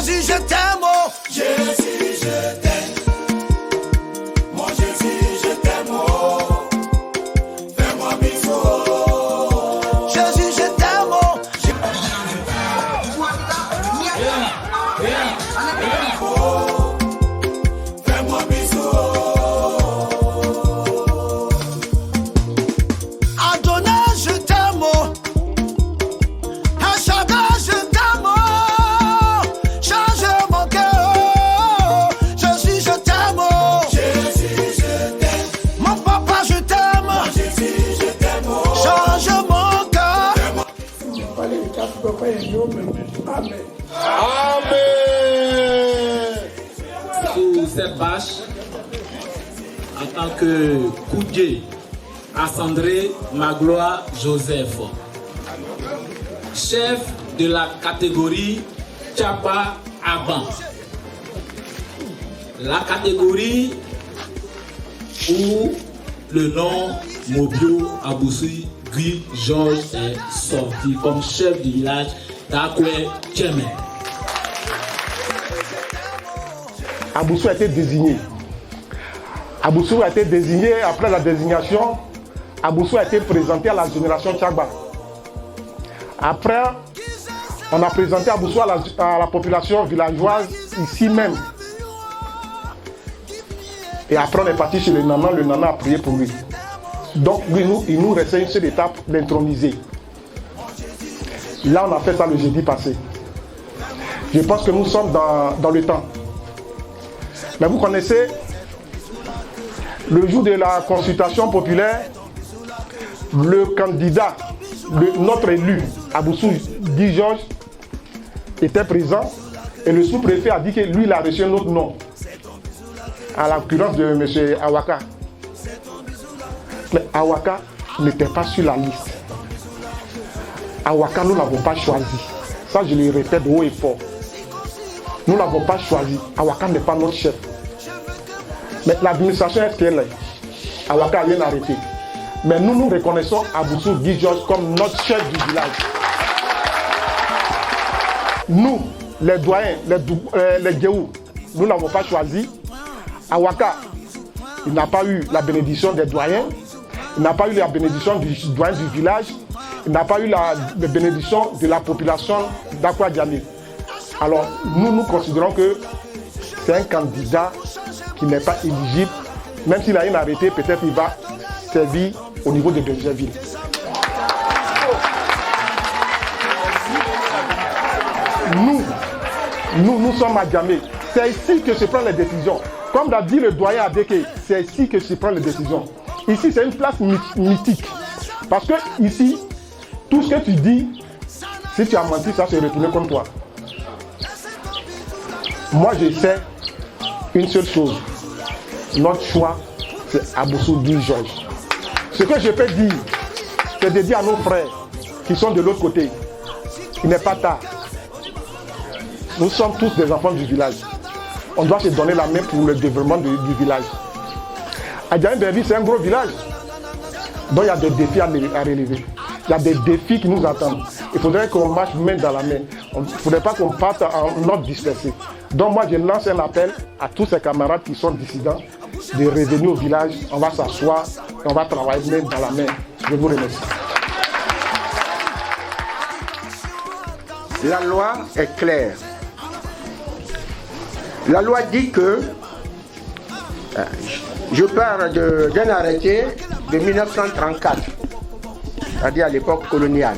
Jésus, je t'aime, oh. Jésus, je t'aime. Mon Jésus, je t'aime, oh. Fais-moi bisou, oh. Jésus, je t'aime, oh. Fais-moi bisou, oh. Adonai, je t'aime, oh. Shaddai, je t'aime, oh. Change mon cœur, oh. Jésus, je t'aime, oh. Jésus, je t'aime. Mon papa, je t'aime. Jésus, je t'aime, oh. Change mon cœur. Amen. Sous cette bâche, en tant que Koudje, Assandré Magloire Joseph, chef de la catégorie Tchapa Aban. La catégorie où le nom Mobio Aboussi Guy Georges est sorti comme chef du village d'Akwe Tcheme. Aboussou a été désigné. Aboussou a été désigné. Après la désignation, Aboussou a été présenté à la génération Tchagba. Après, on a présenté Aboussou à la population villageoise ici même. Et après, on est parti chez le Nana. Le Nana a prié pour lui. Donc, lui, il nous restait une seule étape d'introniser. Là, on a fait ça le jeudi passé. Je pense que nous sommes dans le temps. Mais vous connaissez, le jour de la consultation populaire, le candidat, notre élu, Aboussou Guy Georges, était présent et le sous-préfet a dit que lui, il a reçu un autre nom, à l'occurrence de M. Awaka. Mais Awaka n'était pas sur la liste. Awaka, nous ne l'avons pas choisi. Ça, je le répète haut et fort. Nous ne l'avons pas choisi. Awaka n'est pas notre chef. Mais l'administration est ce qu'elle est. Awaka a rien arrêté. Mais nous reconnaissons Aboussou Guy Georges comme notre chef du village. Nous, les doyens, les Géou, nous n'avons pas choisi. Awaka, il n'a pas eu la bénédiction des doyens. Il n'a pas eu la bénédiction du doyen du village. Il n'a pas eu la bénédiction de la population d'Akwa Djamé. Alors, nous considérons que c'est un candidat qui n'est pas éligible. Même s'il a rien arrêté, peut-être il va servir au niveau de Benjerville. Nous sommes à Djamé. C'est ici que se prennent les décisions. Comme l'a dit le doyen Adeke, c'est ici que se prennent les décisions. Ici, c'est une place mythique. Parce que ici, tout ce que tu dis, si tu as menti, ça se retourne contre toi. Moi, je sais une seule chose. Notre choix, c'est Aboussou Guy Georges. Ce que je peux dire, c'est de dire à nos frères qui sont de l'autre côté, il n'est pas tard. Nous sommes tous des enfants du village. On doit se donner la main pour le développement du village. Adjamé-Benjerville, c'est un gros village. Donc il y a des défis à relever. Il y a des défis qui nous attendent. Il faudrait qu'on marche main dans la main. Il ne faudrait pas qu'on parte en ordre dispersé. Donc moi, je lance un appel à tous ces camarades qui sont dissidents de revenir au village. On va s'asseoir et on va travailler main dans la main. Je vous remercie. La loi est claire. La loi dit que, je parle d'un arrêté de 1934, c'est-à-dire à l'époque coloniale.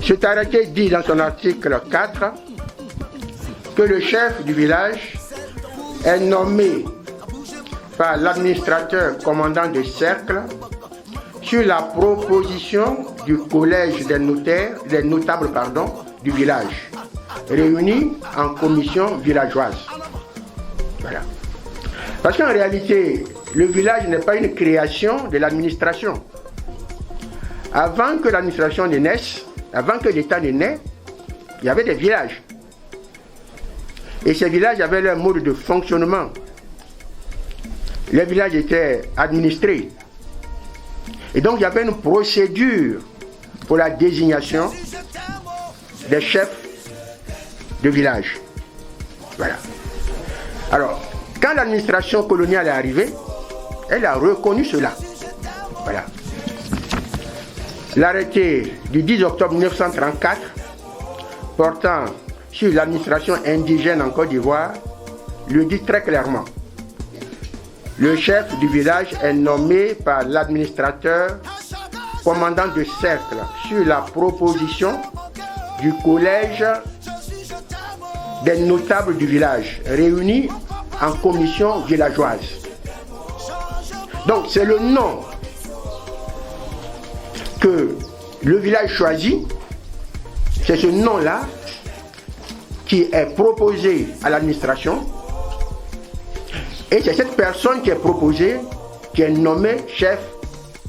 Cet arrêté dit dans son article 4 que le chef du village est nommé par l'administrateur commandant de cercle sur la proposition du collège des notables du village, réunis en commission villageoise. Voilà. Parce qu'en réalité, le village n'est pas une création de l'administration. Avant que l'administration ne naisse, avant que l'État ne naisse, il y avait des villages. Et ces villages avaient leur mode de fonctionnement. Les villages étaient administrés. Et donc il y avait une procédure pour la désignation des chefs de village. Voilà. Alors, quand l'administration coloniale est arrivée, elle a reconnu cela. Voilà. L'arrêté du 10 octobre 1934 portant sur l'administration indigène en Côte d'Ivoire le dit très clairement. Le chef du village est nommé par l'administrateur commandant de cercle sur la proposition du collège des notables du village réunis en commission villageoise. Donc c'est le nom que le village choisit, c'est ce nom-là qui est proposé à l'administration et c'est cette personne qui est proposée qui est nommée chef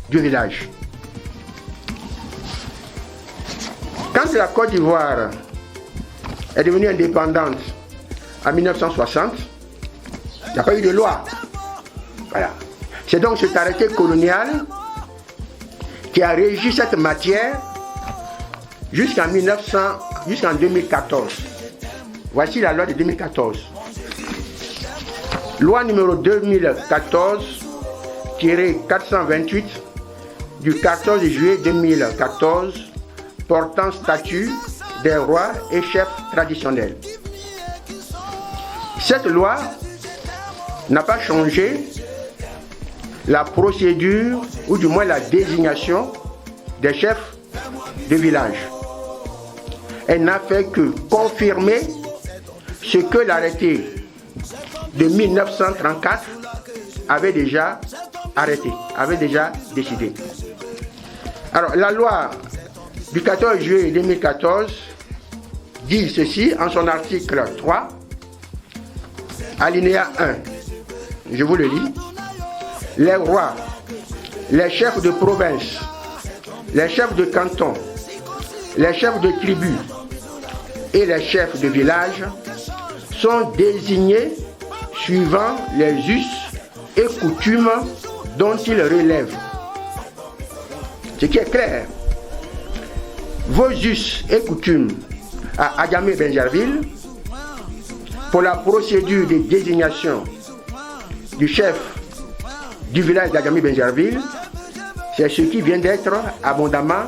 du village. Quand la Côte d'Ivoire est devenue indépendante en 1960, il n'y a pas eu de loi. Voilà. C'est donc cet arrêté colonial qui a régi cette matière jusqu'en 2014. Voici la loi de 2014. Loi numéro 2014-428 du 14 juillet 2014 portant statut des rois et chefs traditionnels. Cette loi n'a pas changé la procédure ou du moins la désignation des chefs de village. Elle n'a fait que confirmer ce que l'arrêté de 1934 avait déjà arrêté, avait déjà décidé. Alors la loi du 14 juillet 2014 dit ceci en son article 3, alinéa 1. Je vous le lis. Les rois, les chefs de province, les chefs de canton, les chefs de tribu et les chefs de village sont désignés suivant les us et coutumes dont ils relèvent. Ce qui est clair, vos us et coutumes à Adjamé-Benjerville pour la procédure de désignation du chef du village d'Adjamé-Benjerville, c'est ce qui vient d'être abondamment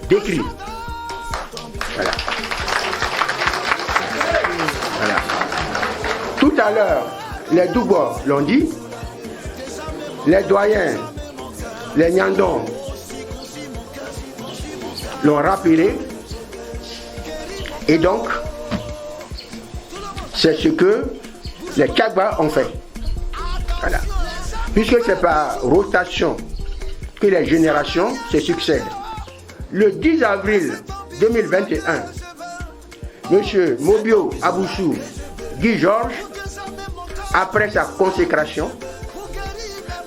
décrit. Voilà. Voilà. Tout à l'heure, les Dougbos l'ont dit, les doyens, les Nyandons l'ont rappelé, et donc, c'est ce que les Kagba ont fait. Voilà. Puisque c'est par rotation que les générations se succèdent. Le 10 avril 2021, M. Mobio Aboussou Guy Georges, après sa consécration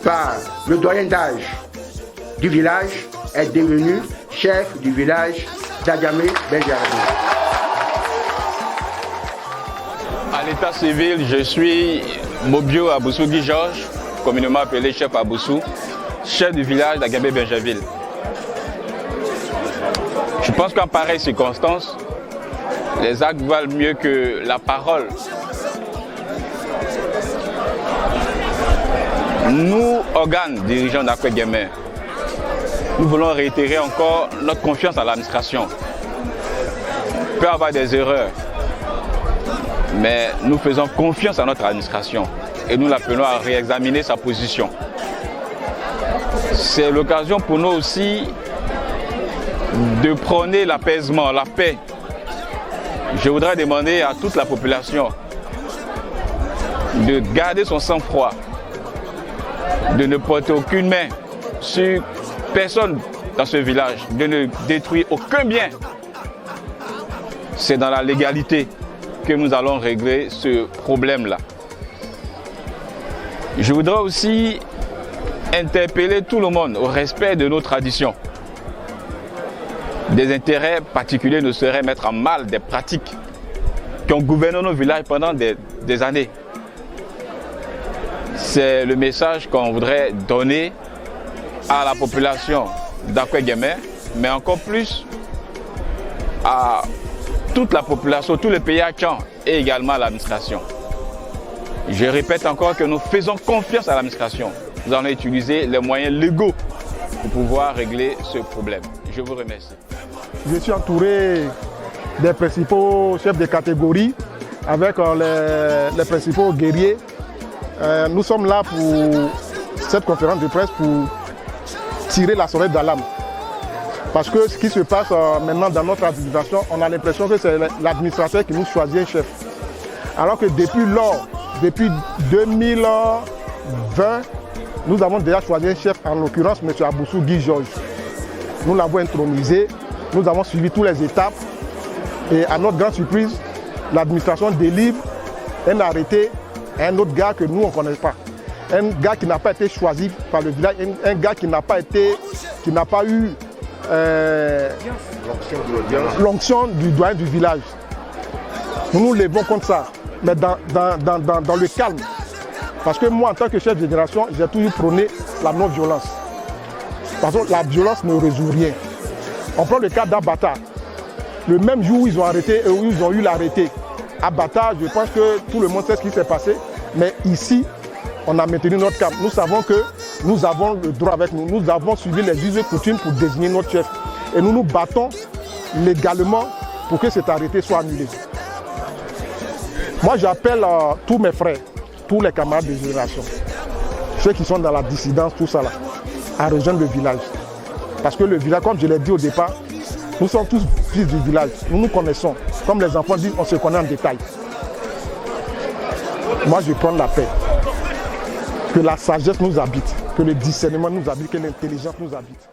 par le doyen d'âge du village, est devenu chef du village d'Adjamé-Benjerville. À l'état civil, je suis Mobio Aboussou Guy Georges, communément appelé chef Aboussou, chef du village d'Adjamé-Benjerville. Je pense qu'en pareille circonstance, les actes valent mieux que la parole. Nous, organes dirigeants d'Akwegeme, nous voulons réitérer encore notre confiance à l'administration. Il peut y avoir des erreurs, mais nous faisons confiance à notre administration et nous l'appelons à réexaminer sa position. C'est l'occasion pour nous aussi de prôner l'apaisement, la paix. Je voudrais demander à toute la population de garder son sang-froid, de ne porter aucune main sur personne dans ce village, de ne détruire aucun bien. C'est dans la légalité que nous allons régler ce problème-là. Je voudrais aussi interpeller tout le monde au respect de nos traditions. Des intérêts particuliers ne seraient mettre en mal des pratiques qui ont gouverné nos villages pendant des années. C'est le message qu'on voudrait donner à la population d'Akwegeme, mais encore plus à toute la population, tous les pays accueillants et également à l'administration. Je répète encore que nous faisons confiance à l'administration. Nous allons utiliser les moyens légaux pour pouvoir régler ce problème. Je vous remercie. Je suis entouré des principaux chefs de catégorie avec les principaux guerriers. Nous sommes là pour cette conférence de presse pour tirer la sonnette d'alarme. Parce que ce qui se passe maintenant dans notre administration, on a l'impression que c'est l'administrateur qui nous choisit un chef. Alors que depuis 2020, nous avons déjà choisi un chef, en l'occurrence M. Aboussou Guy Georges. Nous l'avons intronisé, nous avons suivi toutes les étapes et à notre grande surprise, l'administration délivre un arrêté à un autre gars que nous on ne connaît pas. Un gars qui n'a pas été choisi par le village, un gars qui n'a pas eu l'onction du doyen du village. Nous nous levons contre ça, mais dans le calme. Parce que moi, en tant que chef de génération, j'ai toujours prôné la non-violence. Parce que la violence ne résout rien. On prend le cas d'Abata. Le même jour où ils ont arrêté, où ils ont eu l'arrêté, Abata, je pense que tout le monde sait ce qui s'est passé. Mais ici, on a maintenu notre cap. Nous savons que nous avons le droit avec nous. Nous avons suivi les us et coutumes pour désigner notre chef. Et nous nous battons légalement pour que cet arrêté soit annulé. Moi, j'appelle tous mes frères, tous les camarades de génération, ceux qui sont dans la dissidence, tout ça là, à rejoindre le village. Parce que le village, comme je l'ai dit au départ, nous sommes tous fils du village. Nous nous connaissons. Comme les enfants disent, on se connaît en détail. Moi, je prends la paix. Que la sagesse nous habite, que le discernement nous habite, que l'intelligence nous habite.